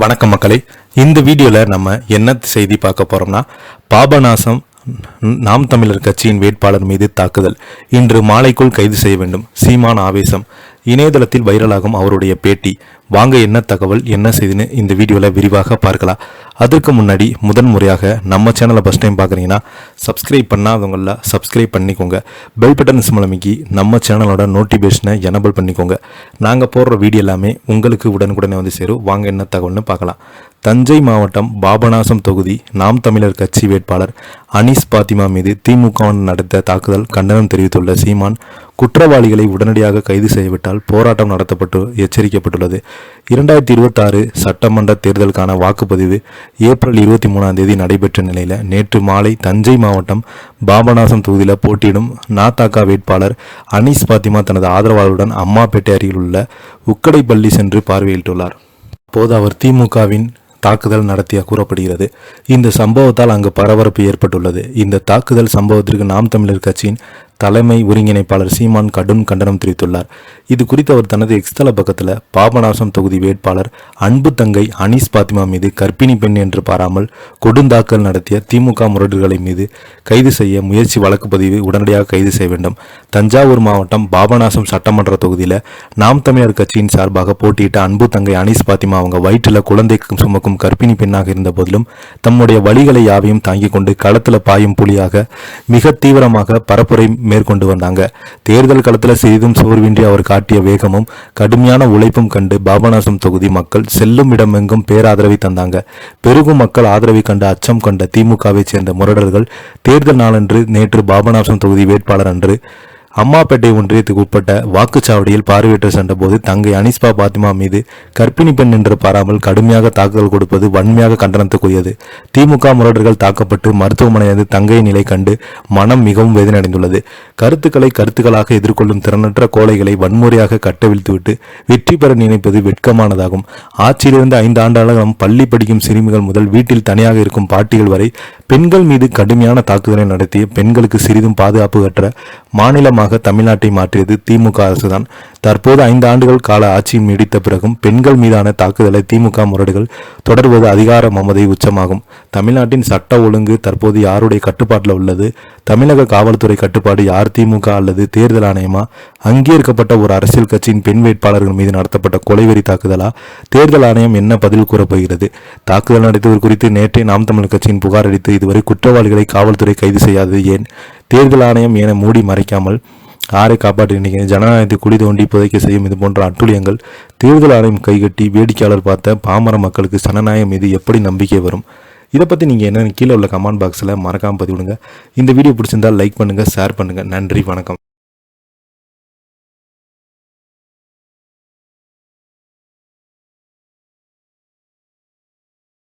வணக்கம் மக்களே, இந்த வீடியோவில் நம்ம என்ன செய்தி பார்க்க போகிறோம்னா, பாபநாசம் நாம் தமிழர் கட்சியின் வேட்பாளர் மீது தாக்குதல், இன்று மாலைக்குள் கைது செய்ய வேண்டும், சீமான் ஆவேசம். இணையதளத்தில் வைரலாகும் அவருடைய பேட்டி. வாங்க என்ன தகவல் என்ன செய்துன்னு இந்த வீடியோவில் விரிவாக பார்க்கலாம். அதற்கு முன்னாடி முதன்முறையாக நம்ம சேனலை ஃபஸ்ட் டைம் பார்க்குறீங்கன்னா சப்ஸ்கிரைப் பண்ணாதவங்கள சப்ஸ்கிரைப் பண்ணிக்கோங்க. பெல் பட்டன் மூலமிக்கி நம்ம சேனலோட நோட்டிஃபிகேஷனை எனபிள் பண்ணிக்கோங்க. நாங்கள் போடுற வீடியோ எல்லாமே உங்களுக்கு உடனுக்குடனே வந்து சேரும். வாங்க என்ன தகவல்னு பார்க்கலாம். தஞ்சை மாவட்டம் பாபநாசம் தொகுதி நாம் தமிழர் கட்சி வேட்பாளர் அனீஸ் பாத்திமா மீது திமுக நடத்த தாக்குதல் கண்டனம் தெரிவித்துள்ள சீமான், குற்றவாளிகளை உடனடியாக கைது செய்யவிட்டால் போராட்டம் நடத்தப்பட்டு எச்சரிக்கப்பட்டுள்ளது. 2026 சட்டமன்ற தேர்தலுக்கான வாக்குப்பதிவு ஏப்ரல் 23 நடைபெற்ற நிலையில் நேற்று மாலை தஞ்சை மாவட்டம் பாபநாசம் தொகுதியில் போட்டியிடும் நாதக வேட்பாளர் அனீஸ் பாத்திமா தனது ஆதரவாளருடன் அம்மாப்பேட்டை அருகில் உள்ள உக்கடைப்பள்ளி சென்று பார்வையிட்டுள்ளார். அப்போது அவர் திமுகவின் தாக்குதல் நடத்திய கூறப்படுகிறது. இந்த சம்பவத்தால் அங்கு பரபரப்பு ஏற்பட்டுள்ளது. இந்த தாக்குதல் சம்பவத்திற்கு நாம் தமிழர் கட்சியின் தலைமை ஒருங்கிணைப்பாளர் சீமான் கடும் கண்டனம் தெரிவித்துள்ளார். இது குறித்து அவர் தனது எக்ஸ்தல பக்கத்தில் பாபநாசம் தொகுதி வேட்பாளர் அன்பு தங்கை அனீஸ் பாத்திமா மீது கர்ப்பிணி பெண் என்று பாராமல் கொடுந்தாக்கல் நடத்திய திமுக முரடர்களை மீது கைது செய்ய முயற்சி வழக்கு பதிவு உடனடியாக கைது செய்ய வேண்டும். தஞ்சாவூர் மாவட்டம் பாபநாசம் சட்டமன்ற தொகுதியில் நாம் தமிழர் கட்சியின் சார்பாக போட்டியிட்ட அன்பு தங்கை அனீஸ் பாத்திமா அவங்க வயிற்றில் குழந்தை சுமக்கும் கர்ப்பிணி பெண்ணாக இருந்த போதிலும் தம்முடைய வழிகளை யாவையும் தாங்கிக் கொண்டு களத்தில் பாயும் புலியாக மிக தீவிரமாக பரப்புரை மேற்கொண்டு வந்தாங்க. தேர்தல் களத்தில் சிறிதும் சோர்வின்றி அவர் காட்டிய வேகமும் கடுமையான உழைப்பும் கண்டு பாபநாசம் தொகுதி மக்கள் செல்லும் இடமெங்கும் பேராதரவை தந்தாங்க. பெருகும் மக்கள் ஆதரவை கண்டு அச்சம் கொண்ட திமுகவை சேர்ந்த முரடர்கள் தேர்தல் நாளன்று நேற்று பாபநாசம் தொகுதி வேட்பாளர் அன்று அம்மாப்பேட்டை ஒன்றியத்துக்கு உட்பட்ட வாக்குச்சாவடியில் பார்வையிட்டு சென்றபோது தங்கை அனீஸ் பாத்திமா மீது கர்ப்பிணி பெண் என்று பாராமல் கடுமையாக தாக்குதல் கொடுப்பது வன்மையாக கண்டனத்துக்குரியது. திமுக முரடர்கள் தாக்கப்பட்டு மருத்துவமனையானது தங்கையின் நிலை கண்டு மனம் மிகவும் வேதனையடைந்துள்ளது. கருத்துக்களாக எதிர்கொள்ளும் திறனற்ற கோழைகளை வன்முறையாக கட்டவிழ்த்துவிட்டு வெற்றி பெற நினைப்பது வெட்கமானதாகும். ஆட்சியிலிருந்து 5 ஆண்டுகளும் பள்ளி படிக்கும் சிறுமிகள் முதல் வீட்டில் தனியாக இருக்கும் பாட்டிகள் வரை பெண்கள் மீது கடுமையான தாக்குதலை நடத்திய பெண்களுக்கு சிறிதும் பாதுகாப்பு அற்ற மாநிலமாக தமிழ்நாட்டை மாற்றியது திமுக அரசுதான். தற்போது 5 ஆண்டுகள் கால ஆட்சி நீடித்த பிறகும் பெண்கள் மீதான தாக்குதலை திமுக முரடுகள் தொடர்வது அதிகார மமதை உச்சமாகும். தமிழ்நாட்டின் சட்ட ஒழுங்கு தற்போது யாருடைய கட்டுப்பாட்டில் உள்ளது? தமிழக காவல்துறை கட்டுப்பாடு யார்? திமுக அல்லது தேர்தல் ஆணையமா? அங்கீகரிக்கப்பட்ட ஒரு அரசியல் கட்சியின் பெண் வேட்பாளர்கள் மீது நடத்தப்பட்ட கொலைவெறி தாக்குதலா? தேர்தல் ஆணையம் என்ன பதில் கூறப்போகிறது? தாக்குதல் நடத்துவது குறித்து நேற்றே நாம் தமிழர் கட்சியின் புகார் அளித்து இதுவரை குற்றவாளிகளை காவல்துறை கைது செய்யாதது ஏன்? தேர்தல் ஆணையம் என மூடி மறைக்காமல் யாரை காப்பாற்றினீங்க? ஜனநாயகத்தை குடி தோண்டி புதைக்க செய்யும் இது போன்ற அட்டுழியங்கள் தேர்தல் ஆணையம் கைகட்டி வேடிக்கையாளர் பார்த்த பாமர மக்களுக்கு ஜனநாயகம் மீது எப்படி நம்பிக்கை வரும்? இதை பற்றி நீங்கள் என்னென்னு கீழே உள்ள கமெண்ட் பாக்ஸில் மறக்காமல் பதிவிடுங்க. இந்த வீடியோ பிடிச்சிருந்தால் லைக் பண்ணுங்கள், ஷேர் பண்ணுங்கள். நன்றி, வணக்கம்.